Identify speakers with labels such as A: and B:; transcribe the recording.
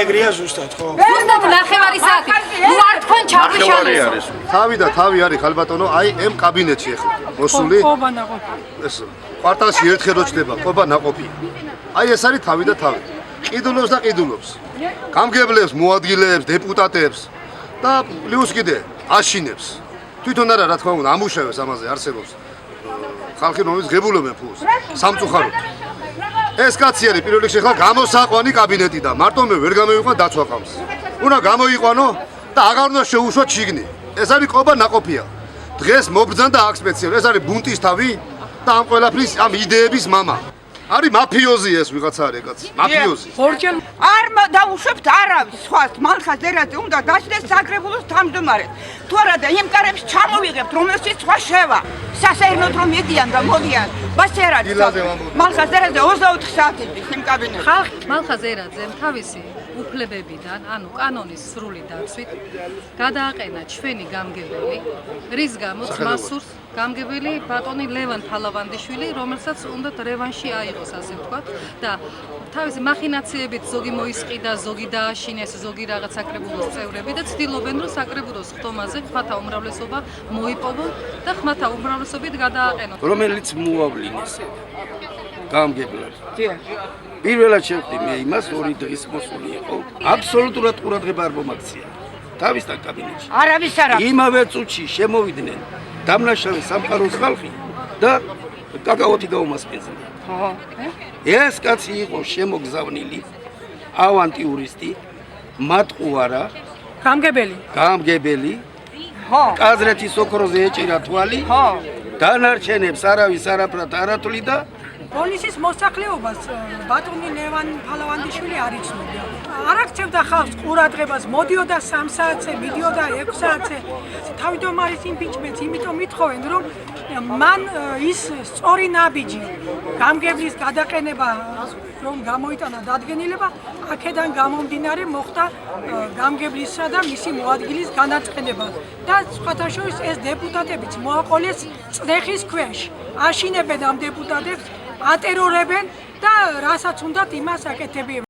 A: ეგრეა ზუსტად ხო?
B: ზუსტად ნახევარი საათი. ნუ არ თქვენ ჩაგვიშალეს.
C: თავი და თავი არის ხალბატონო, აი ამ კაბინეტში ახლა მოსული.
D: ყობა ნაყოფი.
C: ეს კვარტალში ერთხელ რო ჩდება, ყობა ნაყოფია. აი ეს არის თავი და თავი. ყიდულობს და ყიდულობს. გამგებლებს, მოადგილეებს, დეპუტატებს და პლუს კიდე აშინებს. თვითონ არა რა თქმა უნდა, ამუშავებს ამაზე არსებობს. ხალხი რომელიც ღებულობენ ფულს სამწუხაროდ. ეს კაცი არის პირველ რიგში ხა გამოსაყვანი კაბინეტი და მარტო მე ვერ გამოვიყვან დაცვაყავს. უნდა გამოიყვანო და აღარ უნდა შეუშვათ შიგნი. ეს არის ყობა ნაყოფია. დღეს მობრძანდა აქ სპეციალურად. ეს არის ბუნტის თავი და ამ ყველაფრის ამ იდეების მამა. არის მაფიოზი ეს ვიღაცა არის კაცი. მაფიოზი.
D: ორჯერ
E: არ დაუშვებთ არავის სხვას მალხაზ დერაძე უნდა დაჭდეს საკრებულოს თავმჯდომარეს. თუ არა და იმ კარებს ჩამოვიღებთ რომელშიც სხვა შევა. სასეირნოდ რომ მედიან და მოდიან. ბასერად მალხაზ დერაძე 24 საათის იმ კაბინეტში.
B: მალხაზ ერაძემ თავისი უფლებებიდან, ანუ კანონის სრული დაცვით, გადააყენა ჩვენი გამგებელი, რის გამოც მას სურს გამგებელი ბატონი ლევან ფალავანდიშვილი, რომელსაც უნდათ რევანში აიღოს, ასე ვთქვათ, და თავისი მახინაციებით ზოგი მოისყიდა, ზოგი დააშინეს, ზოგი რაღაც საკრებულოს წევრები და ცდილობენ, რომ საკრებულოს ხტომაზე ხმათა უმრავლესობა მოიპოვონ და ხმათა უმრავლესობით გადააყენონ.
F: რომელიც მოავლინეს გამგებლად. პირველად შევხვდი მე იმას, 2 დღის მოსული იყო. აბსოლუტურად ყურადღება არ მომაქცია. თავისთან კაბინეტში.
E: არავის არა.
F: იმავე წუთში შემოვიდნენ დამნაშავე სამყაროს ხალხი და კაკაოთი გაუმასპინძლა. ეს კაცი იყო შემოგზავნილი, ავანტიურისტი, მატყუარა, გამგებელი, კაზრეთის ოქროზე ეჭირა თვალი, დანარჩენებს არავის არაფრად არ ათვლიდა.
D: პოლიციის მოსახლეობას ბატონი ლევან ფალავანდიშვილი არ იცნობდა. არ აქცევდა ხალხს ყურადღებას, მოდიოდა 3 საათზე, მიდიოდა 6 საათზე. თავმჯდომარის იმპიჩმენტს იმიტომ ითხოვენ, რომ მან ის სწორი ნაბიჯი გამგებლის გადაყენება რომ გამოიტანა დადგენილება, აქედან გამომდინარე მოხდა გამგებლისა და მისი მოადგილის განაწყენება. და სხვათა შორის ეს დეპუტატებიც მოაყოლეს წნეხის ქვეშ. აშინებენ ამ დეპუტატებს, ატერორებენ და რასაც უნდათ იმას აკეთებენ.